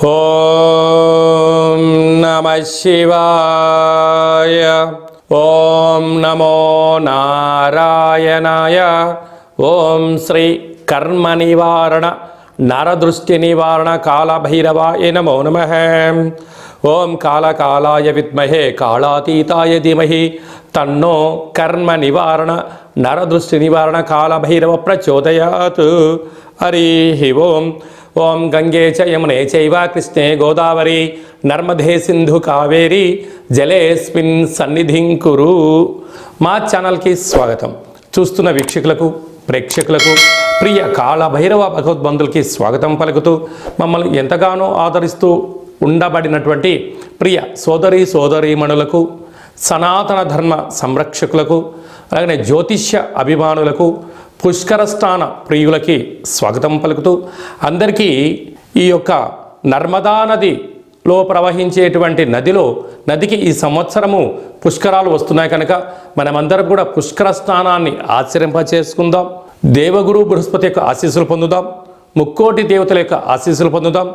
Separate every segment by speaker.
Speaker 1: ఓం నమః శివాయ. ఓం నమో నారాయణాయ. ఓం శ్రీ కర్మ నివారణ నరదృష్టి నివారణ కాళభైరవాయ నమో నమః. ఓం కాళకాలాయ విద్మహే కాళాతీతాయ ధీమహి తన్నో కర్మ నివారణ నరదృష్టి నివారణ కాళభైరవ ప్రచోదయాత్. హరి ఓం. ఓం గంగే చ యమునే చైవ కృష్ణే గోదావరి నర్మదే సింధు కావేరి జలేస్మిన్ సన్నిధిం కురు. మా ఛానల్కి స్వాగతం. చూస్తున్న వీక్షకులకు, ప్రేక్షకులకు, ప్రియ కాళభైరవ భగవద్బంధులకి స్వాగతం పలుకుతూ మమ్మల్ని ఎంతగానో ఆదరిస్తూ ఉండబడినటువంటి ప్రియ సోదరీమణులకు, సనాతన ధర్మ సంరక్షకులకు, అలాగే జ్యోతిష్య అభిమానులకు, పుష్కర స్నాన ప్రియులకి స్వాగతం పలుకుతూ అందరికీ ఈ యొక్క నర్మదా నదిలో ప్రవహించేటువంటి నదికి ఈ సంవత్సరము పుష్కరాలు వస్తున్నాయి కనుక మనమందరం కూడా పుష్కర స్నానాన్ని ఆచరింపచేసుకుందాం. దేవగురు బృహస్పతి యొక్క ఆశీస్సులు పొందుదాం. ముక్కోటి దేవతల యొక్క ఆశీస్సులు పొందుదాం.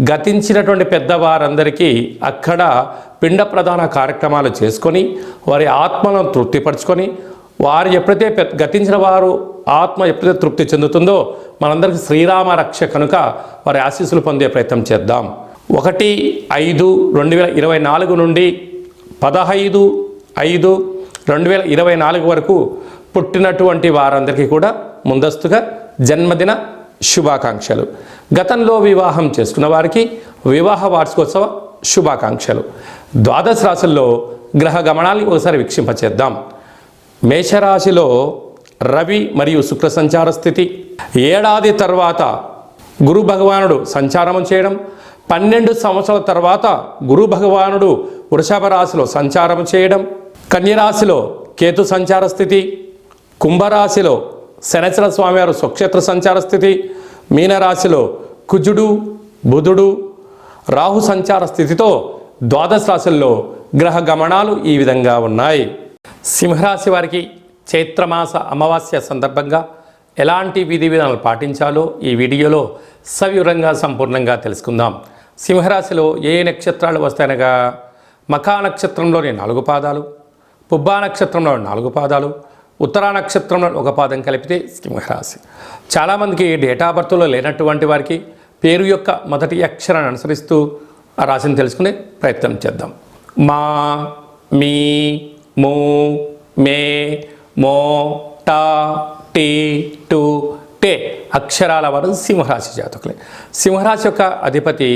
Speaker 1: గతించినటువంటి పెద్దవారందరికీ అక్కడ పిండ ప్రదాన కార్యక్రమాలు చేసుకొని వారి ఆత్మలను తృప్తిపరచుకొని వారు ఎప్పుడైతే గతించిన వారు ఆత్మ ఎప్పుడైతే తృప్తి చెందుతుందో మనందరికీ శ్రీరామ రక్ష కనుక వారి ఆశీస్సులు పొందే ప్రయత్నం చేద్దాం. 1/5/2024 నుండి 15/5/2024 వరకు పుట్టినటువంటి వారందరికీ కూడా ముందస్తుగా జన్మదిన శుభాకాంక్షలు. గతంలో వివాహం చేసుకున్న వారికి వివాహ వార్షికోత్సవ శుభాకాంక్షలు. ద్వాదశ రాశుల్లో గ్రహ గమనాన్ని ఒకసారి వీక్షింపచేద్దాం. మేషరాశిలో రవి మరియు శుక్ర సంచార స్థితి. ఏడాది తర్వాత గురు భగవానుడు సంచారం చేయడం, 12 సంవత్సరాల తర్వాత గురు భగవానుడు వృషభ రాశిలో సంచారం చేయడం, కన్యరాశిలో కేతు సంచార స్థితి, కుంభరాశిలో శనిచర స్వామివారు స్వక్షేత్ర సంచార స్థితి, మీనరాశిలో కుజుడు బుధుడు రాహు సంచార స్థితితో ద్వాదశ రాశుల్లో గ్రహ గమనాలు ఈ విధంగా ఉన్నాయి. సింహరాశి వారికి చైత్రమాస అమావాస్య సందర్భంగా ఎలాంటి విధి విధానాలు పాటించాలో ఈ వీడియోలో సవివరంగా సంపూర్ణంగా తెలుసుకుందాం. సింహరాశిలో ఏ నక్షత్రాలు వస్తాయనగా మఖా నక్షత్రంలోని 4 పాదాలు, పుబ్బా నక్షత్రంలో 4 పాదాలు, ఉత్తరా నక్షత్రంలో 1 పాదం కలిపితే సింహరాశి. చాలామందికి డేటా బర్త్లో లేనటువంటి వారికి పేరు యొక్క మొదటి అక్షరాన్ని అనుసరిస్తూ ఆ రాశిని తెలుసుకునే ప్రయత్నం చేద్దాం. మా, మీ, మూ, మే, మో, టా, టీ, టు, టే అక్షరాల వారు సింహరాశి జాతకులే. సింహరాశి యొక్క అధిపతి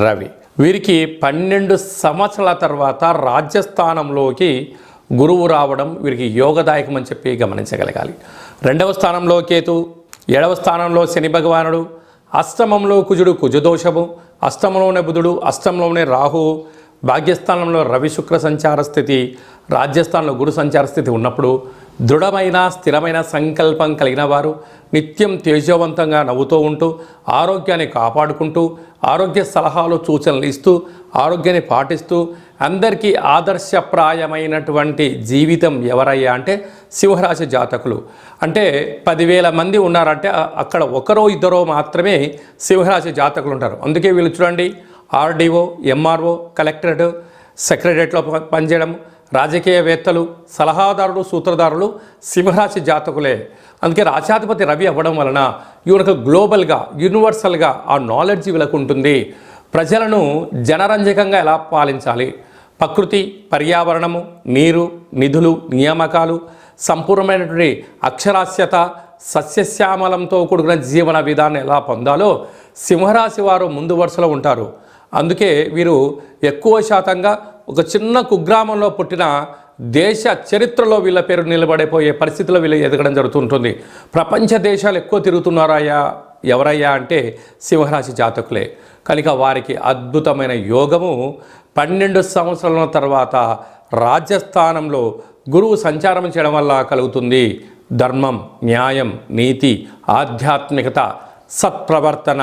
Speaker 1: రవి. వీరికి 12 సంవత్సరాల తర్వాత రాజ్యస్థానంలోకి గురువు రావడం వీరికి యోగదాయకం అని చెప్పి గమనించగలగాలి. 2వ స్థానంలో కేతు, 7వ స్థానంలో శని భగవానుడు, అష్టమంలో కుజుడు కుజదోషము, అష్టమంలోనే బుధుడు, అష్టంలోనే రాహు, భాగ్యస్థానంలో రవి శుక్ర సంచార స్థితి, రాజ్యస్థానంలో గురు సంచార స్థితి ఉన్నప్పుడు దృఢమైన స్థిరమైన సంకల్పం కలిగిన వారు నిత్యం తేజవంతంగా నవ్వుతూ ఉంటూ ఆరోగ్యాన్ని కాపాడుకుంటూ ఆరోగ్య సలహాలు సూచనలు ఇస్తూ ఆరోగ్యాన్ని పాటిస్తూ అందరికీ ఆదర్శప్రాయమైనటువంటి జీవితం ఎవరయ్యా అంటే సింహరాశి జాతకులు. అంటే 10,000 మంది ఉన్నారంటే అక్కడ ఒకరో ఇద్దరో మాత్రమే సింహరాశి జాతకులు ఉంటారు. అందుకే వీళ్ళు చూడండి, ఆర్డీఓ, ఎంఆర్ఓ, కలెక్టరేట్, సెక్రటరేట్లో పనిచేయడం, రాజకీయవేత్తలు, సలహాదారులు, సూత్రధారులు సింహరాశి జాతకులే. అందుకే రాశాధిపతి రవి అవ్వడం వలన వీళ్ళకు గ్లోబల్గా యూనివర్సల్గా ఆ నాలెడ్జ్ వీళ్ళకు ఉంటుంది. ప్రజలను జనరంజకంగా ఎలా పాలించాలి, ప్రకృతి, పర్యావరణము, నీరు, నిధులు, నియామకాలు, సంపూర్ణమైనటువంటి అక్షరాస్యత, సస్యశ్యామలంతో కూడుకున్న జీవన విధానం ఎలా పొందాలో సింహరాశి వారు ముందు వరుసలో ఉంటారు. అందుకే వీరు ఎక్కువ శాతంగా ఒక చిన్న కుగ్రామంలో పుట్టిన దేశ చరిత్రలో వీళ్ళ పేరు నిలబడిపోయే పరిస్థితిలో వీళ్ళు ఎదగడం జరుగుతుంటుంది. ప్రపంచ దేశాలు ఎక్కువ తిరుగుతున్నారయ్యా ఎవరయ్యా అంటే సింహరాశి జాతకులే. కనుక వారికి అద్భుతమైన యోగము 12 సంవత్సరాల తర్వాత రాజ్యస్థానంలో గురువు సంచారం చేయడం వల్ల కలుగుతుంది. ధర్మం, న్యాయం, నీతి, ఆధ్యాత్మికత, సత్ప్రవర్తన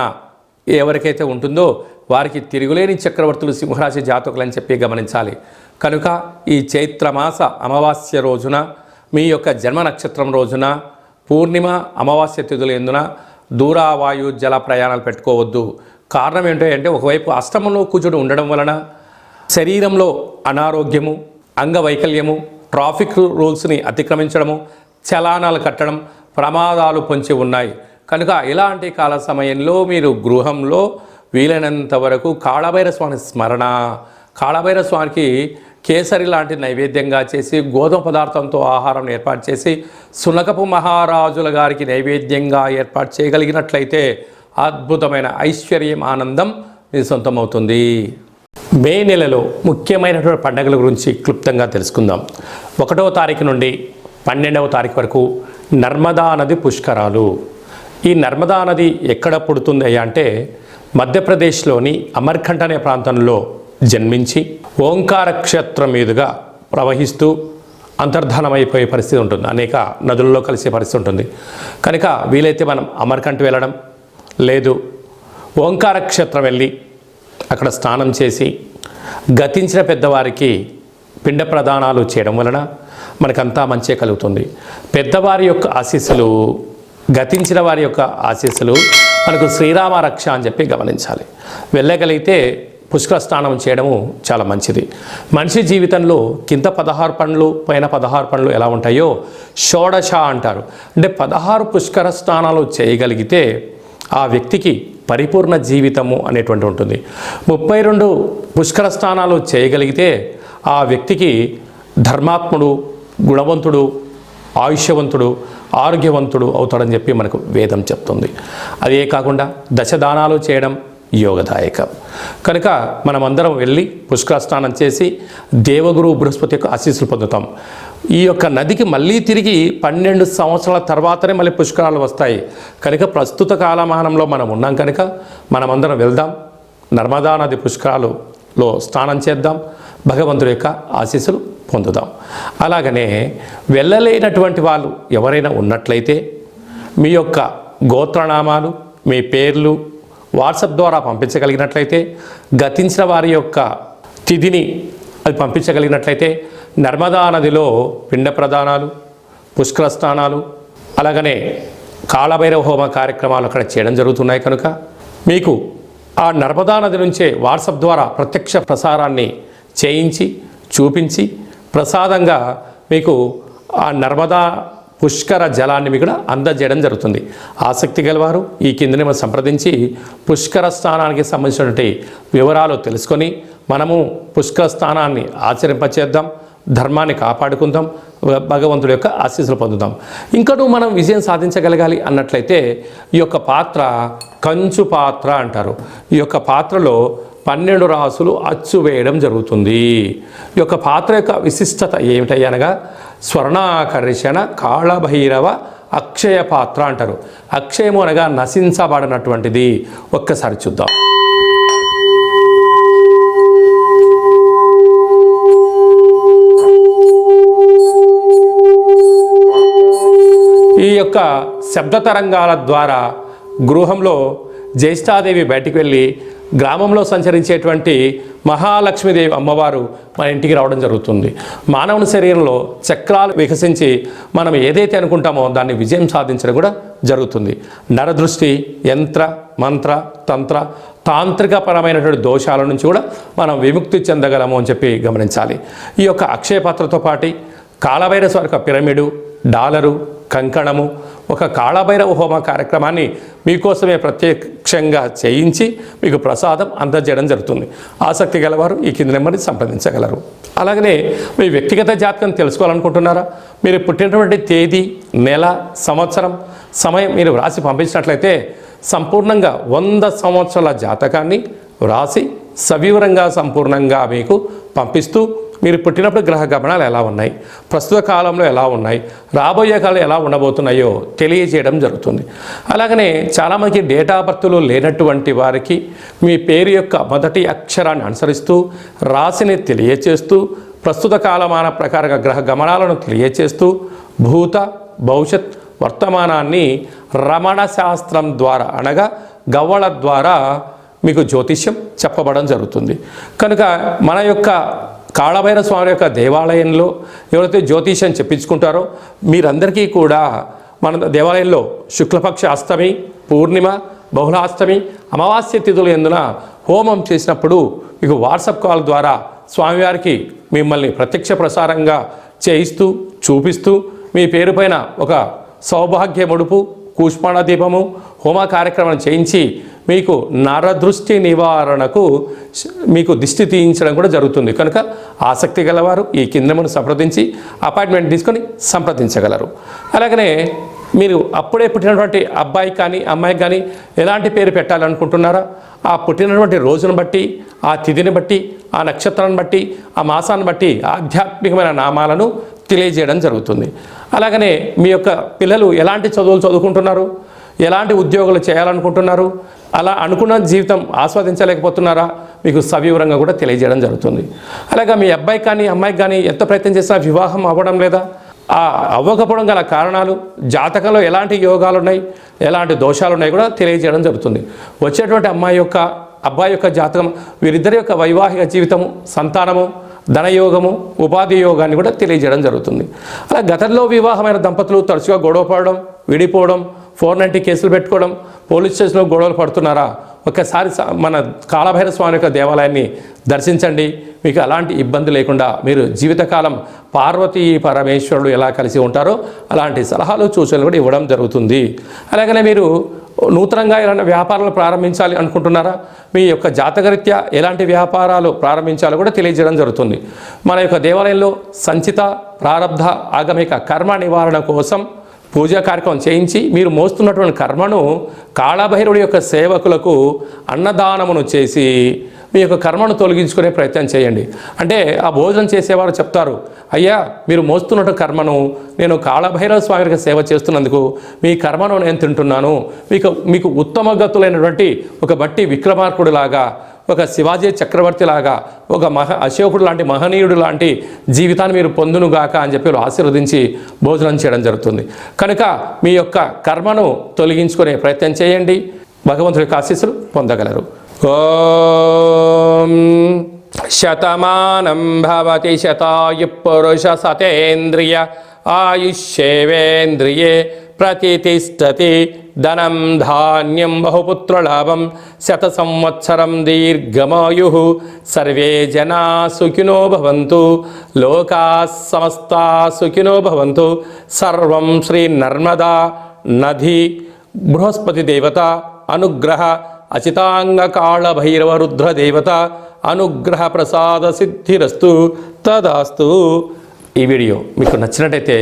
Speaker 1: ఎవరికైతే ఉంటుందో వారికి తిరుగులేని చక్రవర్తులు సింహరాశి జాతకులు అని చెప్పి గమనించాలి. కనుక ఈ చైత్రమాస అమావాస్య రోజున మీ యొక్క జన్మ నక్షత్రం రోజున పూర్ణిమ అమావాస్య తిథులు ఎందున దూరావాయు జల ప్రయాణాలు పెట్టుకోవద్దు. కారణం ఏంటో అంటే ఒకవైపు అష్టమంలో కుజుడు ఉండడం వలన శరీరంలో అనారోగ్యము, అంగవైకల్యము, ట్రాఫిక్ రూల్స్ని అతిక్రమించడము, చలానాలు కట్టడం, ప్రమాదాలు పొంచి ఉన్నాయి. కనుక ఇలాంటి కాల సమయంలో మీరు గృహంలో వీలైనంత వరకు కాళభైరవ స్వామి స్మరణ, కాళభైరవ స్వామికి కేసరి లాంటి నైవేద్యంగా చేసి గోధుమ పదార్థంతో ఆహారం ఏర్పాటు చేసి సునకపు మహారాజుల గారికి నైవేద్యంగా ఏర్పాటు చేయగలిగినట్లయితే అద్భుతమైన ఐశ్వర్యం, ఆనందం మీ సొంతమవుతుంది. మే నెలలో ముఖ్యమైనటువంటి పండుగల గురించి క్లుప్తంగా తెలుసుకుందాం. 1వ తారీఖు నుండి 12వ తారీఖు వరకు నర్మదా నది పుష్కరాలు. ఈ నర్మదా నది ఎక్కడ పుడుతుంది అంటే మధ్యప్రదేశ్లోని అమర్కంఠ్ అనే ప్రాంతంలో జన్మించి ఓంకార క్షేత్రం మీదుగా ప్రవహిస్తూ అంతర్ధానమైపోయే పరిస్థితి ఉంటుంది. అనేక నదులలో కలిసే పరిస్థితి ఉంటుంది. కనుక వీలైతే మనం అమర్కంఠ్ వెళ్ళడం, లేదు ఓంకార క్షేత్రం వెళ్ళి అక్కడ స్నానం చేసి గతించిన పెద్దవారికి పిండ ప్రదానాలు చేయడం వలన మనకంతా మంచి కలుగుతుంది. పెద్దవారి యొక్క ఆశీస్సులు, గతించిన వారి యొక్క ఆశీస్సులు మనకు శ్రీరామ రక్ష అని చెప్పి గమనించాలి. వెళ్ళగలిగితే పుష్కర స్నానం చేయడము చాలా మంచిది. మనిషి జీవితంలో కింద 16 పండ్లు పైన 16 పండ్లు ఎలా ఉంటాయో షోడశ అంటారు. అంటే 16 పుష్కర స్నానాలు చేయగలిగితే ఆ వ్యక్తికి పరిపూర్ణ జీవితము అనేటువంటి ఉంటుంది. 32 పుష్కర స్నానాలు చేయగలిగితే ఆ వ్యక్తికి ధర్మాత్ముడు, గుణవంతుడు, ఆయుష్యవంతుడు, ఆరోగ్యవంతుడు అవుతాడని చెప్పి మనకు వేదం చెప్తుంది. అదే కాకుండా దశదానాలు చేయడం యోగదాయకం. కనుక మనమందరం వెళ్ళి పుష్కర స్నానం చేసి దేవగురు బృహస్పతి యొక్క ఆశీస్సులు పొందుతాం. ఈ యొక్క నదికి మళ్ళీ తిరిగి 12 సంవత్సరాల తర్వాతనే మళ్ళీ పుష్కరాలు వస్తాయి. కనుక ప్రస్తుత కాలమానంలో మనం ఉన్నాం కనుక మనమందరం వెళ్దాం, నర్మదా నది పుష్కరాలలో స్నానం చేద్దాం, భగవంతుడి యొక్క ఆశీస్సులు పొందుదాం. అలాగనే వెళ్ళలేనటువంటి వాళ్ళు ఎవరైనా ఉన్నట్లయితే మీ యొక్క గోత్రనామాలు, మీ పేర్లు వాట్సాప్ ద్వారా పంపించగలిగినట్లయితే, గతించిన వారి యొక్క తిథిని అది పంపించగలిగినట్లయితే నర్మదా నదిలో పిండ ప్రదానాలు, పుష్కర స్నానాలు, అలాగనే కాళభైరవ హోమ కార్యక్రమాలు అక్కడ చేయడం జరుగుతున్నాయి. కనుక మీకు ఆ నర్మదా నది నుంచే వాట్సాప్ ద్వారా ప్రత్యక్ష ప్రసారాన్ని చేయించి చూపించి ప్రసాదంగా మీకు ఆ నర్మదా పుష్కర జలాన్ని మీకు అందజేయడం జరుగుతుంది. ఆసక్తి గలవారు ఈ కిందనే మనం సంప్రదించి పుష్కర స్నానానికి సంబంధించినటువంటి వివరాలు తెలుసుకొని మనము పుష్కర స్నానాన్ని ఆచరింపచేద్దాం, ధర్మాన్ని కాపాడుకుందాం, భగవంతుడి యొక్క ఆశీస్సులు పొందుదాం. ఇంకనూ మనం విజయం సాధించగలగాలి అన్నట్లయితే ఈ యొక్క పాత్ర కంచు పాత్ర అంటారు. ఈ యొక్క పాత్రలో 12 రాసులు అచ్చు వేయడం జరుగుతుంది. ఈ యొక్క పాత్ర యొక్క విశిష్టత ఏమిటనగా స్వర్ణాకర్షణ కాళభైరవ అక్షయ పాత్ర అంటారు. అక్షయము అనగా నశించబడినటువంటిది. ఒక్కసారి చూద్దాం. ఈ యొక్క శబ్ద తరంగాల ద్వారా గృహంలో జ్యేష్ఠాదేవి బయటికి వెళ్ళి గ్రామంలో సంచరించేటువంటి మహాలక్ష్మీదేవి అమ్మవారు మన ఇంటికి రావడం జరుగుతుంది. మానవుని శరీరంలో చక్రాలు వికసించి మనం ఏదైతే అనుకుంటామో దాన్ని విజయం సాధించడం కూడా జరుగుతుంది. నరదృష్టి, యంత్ర, మంత్ర, తంత్ర, తాంత్రికపరమైనటువంటి దోషాల నుంచి కూడా మనం విముక్తి చెందగలము అని చెప్పి గమనించాలి. ఈ యొక్క అక్షయ పాత్రతో పాటు కాళభైరవ స్వామి యొక్క పిరమిడు, డాలరు, కంకణము, ఒక కాళభైరవ హోమ కార్యక్రమాన్ని మీకోసమే ప్రత్యక్షంగా చేయించి మీకు ప్రసాదం అందజేయడం జరుగుతుంది. ఆసక్తి గలవారు ఈ కింది నెంబర్ని సంప్రదించగలరు. అలాగనే మీ వ్యక్తిగత జాతకం తెలుసుకోవాలనుకుంటున్నారా? మీరు పుట్టినటువంటి తేదీ, నెల, సంవత్సరం, సమయం మీరు వ్రాసి పంపించినట్లయితే సంపూర్ణంగా 100 సంవత్సరాల జాతకాన్ని వ్రాసి సవివరంగా సంపూర్ణంగా మీకు పంపిస్తూ మీరు పుట్టినప్పుడు గ్రహ గమనాలు ఎలా ఉన్నాయి, ప్రస్తుత కాలంలో ఎలా ఉన్నాయి, రాబోయే కాలం ఎలా ఉండబోతున్నాయో తెలియజేయడం జరుగుతుంది. అలాగనే చాలామందికి డేట్ ఆఫ్ బర్త్లు లేనటువంటి వారికి మీ పేరు యొక్క మొదటి అక్షరాన్ని అనుసరిస్తూ రాశిని తెలియచేస్తూ ప్రస్తుత కాలమాన ప్రకారంగా గ్రహ గమనాలను తెలియచేస్తూ భూత భవిష్యత్ వర్తమానాన్ని రమణ శాస్త్రం ద్వారా అనగా గవ్వల ద్వారా మీకు జ్యోతిష్యం చెప్పబడడం జరుగుతుంది. కనుక మన యొక్క కాళభైరవ స్వామి యొక్క దేవాలయంలో ఎవరైతే జ్యోతిష్యం చెప్పించుకుంటారో మీరందరికీ కూడా మన దేవాలయంలో శుక్లపక్ష అష్టమి, పూర్ణిమ, బహుళాష్టమి అమావాస్య తిథులు ఎందున హోమం చేసినప్పుడు మీకు వాట్సాప్ కాల్ ద్వారా స్వామివారికి మిమ్మల్ని ప్రత్యక్ష ప్రసారంగా చేయిస్తూ చూపిస్తూ మీ పేరు పైన ఒక సౌభాగ్య ముడుపు కూష్మాణ దీపము హోమ కార్యక్రమం చేయించి మీకు నరదృష్టి నివారణకు మీకు దిష్టి తీయించడం కూడా జరుగుతుంది. కనుక ఆసక్తి గలవారు ఈ కిందమును సంప్రదించి అపాయింట్మెంట్ తీసుకొని సంప్రదించగలరు. అలాగనే మీరు అప్పుడే పుట్టినటువంటి అబ్బాయి కానీ అమ్మాయికి కానీ ఎలాంటి పేరు పెట్టాలనుకుంటున్నారా ఆ పుట్టినటువంటి రోజును బట్టి, ఆ తిథిని బట్టి, ఆ నక్షత్రాన్ని బట్టి, ఆ మాసాన్ని బట్టి ఆధ్యాత్మికమైన నామాలను తెలియజేయడం జరుగుతుంది. అలాగనే మీ యొక్క పిల్లలు ఎలాంటి చదువులు చదువుకుంటున్నారు, ఎలాంటి ఉద్యోగాలు చేయాలనుకుంటున్నారు, అలా అనుకున్న జీవితం ఆస్వాదించలేకపోతున్నారా మీకు సవివరంగా కూడా తెలియజేయడం జరుగుతుంది. అలాగే మీ అబ్బాయి కానీ అమ్మాయికి కానీ ఎంత ప్రయత్నం చేసినా వివాహం అవ్వడం లేదా, ఆ అవ్వకపోవడం గల కారణాలు, జాతకంలో ఎలాంటి యోగాలు ఉన్నాయి, ఎలాంటి దోషాలు ఉన్నాయి కూడా తెలియజేయడం జరుగుతుంది. వచ్చేటువంటి అబ్బాయి యొక్క జాతకం, వీరిద్దరి యొక్క వైవాహిక జీవితము, సంతానము, ధనయోగము, ఉపాధి యోగాన్ని కూడా తెలియజేయడం జరుగుతుంది. అలా గతంలో వివాహమైన దంపతులు తరచుగా గొడవ పడడం, విడిపోవడం, 490 కేసులు పెట్టుకోవడం, పోలీస్ స్టేషన్లో గొడవలు పడుతున్నారా, ఒక్కసారి మన కాళభైరవ స్వామి యొక్క దేవాలయాన్ని దర్శించండి. మీకు అలాంటి ఇబ్బంది లేకుండా మీరు జీవితకాలం పార్వతీ పరమేశ్వరుడు ఎలా కలిసి ఉంటారో అలాంటి సలహాలు సూచనలు కూడా ఇవ్వడం జరుగుతుంది. అలాగనే మీరు నూతనంగా ఎలాంటి వ్యాపారాలు ప్రారంభించాలి అనుకుంటున్నారా, మీ యొక్క జాతకరీత్యా ఎలాంటి వ్యాపారాలు ప్రారంభించాలో కూడా తెలియజేయడం జరుగుతుంది. మన యొక్క దేవాలయంలో సంచిత ప్రారబ్ధ ఆగమిక కర్మ నివారణ కోసం పూజా కార్యక్రమం చేయించి మీరు మోస్తున్నటువంటి కర్మను కాళభైరవుడి యొక్క సేవకులకు అన్నదానమును చేసి మీ యొక్క కర్మను తొలగించుకునే ప్రయత్నం చేయండి. అంటే ఆ భోజనం చేసేవారు చెప్తారు, అయ్యా మీరు మోస్తున్న కర్మను నేను కాళభైరవ స్వామికి సేవ చేస్తున్నందుకు మీ కర్మను నేను తింటున్నాను, మీకు ఉత్తమ గతులైనటువంటి ఒక బట్టి విక్రమార్కుడిలాగా, ఒక శివాజీ చక్రవర్తి లాగా, ఒక అశోకుడు లాంటి మహనీయుడు లాంటి జీవితాన్ని మీరు పొందునుగాక అని చెప్పి ఆశీర్వదించి భోజనం చేయడం జరుగుతుంది. కనుక మీ యొక్క కర్మను తొలగించుకునే ప్రయత్నం చేయండి, భగవంతుడి యొక్క ఆశీస్సులు పొందగలరు. ఓం శతమానం భవతి శతాయు పురుష సతేంద్రియ ఆయుష్యేవేంద్రియే ప్రతిష్టతి ధనం ధాన్యం బహుపుత్రలాభం శత సంవత్సరం దీర్ఘమాయు సర్వే జనా సుఖినో భవంతు లోకా సమస్తా సుఖినో భవంతు. సర్వం శ్రీ నర్మదా నది బృహస్పతి దేవత అనుగ్రహ అచితాంగ కాళభైరవ రుద్ర దేవత అనుగ్రహ ప్రసాద సిద్ధిరస్తు తదాస్తు. ఈ వీడియో మీకు నచ్చినట్టయితే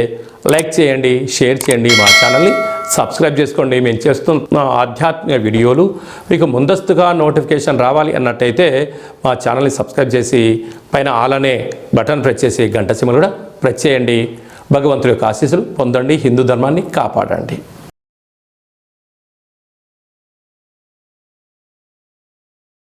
Speaker 1: లైక్ చేయండి, షేర్ చేయండి, మా ఛానల్ని సబ్స్క్రైబ్ చేసుకోండి. మేము చేస్తున్న ఆధ్యాత్మిక వీడియోలు మీకు ముందస్తుగా నోటిఫికేషన్ రావాలి అన్నట్టయితే మా ఛానల్ని సబ్స్క్రైబ్ చేసి పైన ఆల్ అనే బటన్ ప్రెస్ చేసి గంట సింబల్ కూడా ప్రెస్ చేయండి. భగవంతుడి యొక్క ఆశీస్సులు పొందండి, హిందూ ధర్మాన్ని కాపాడండి.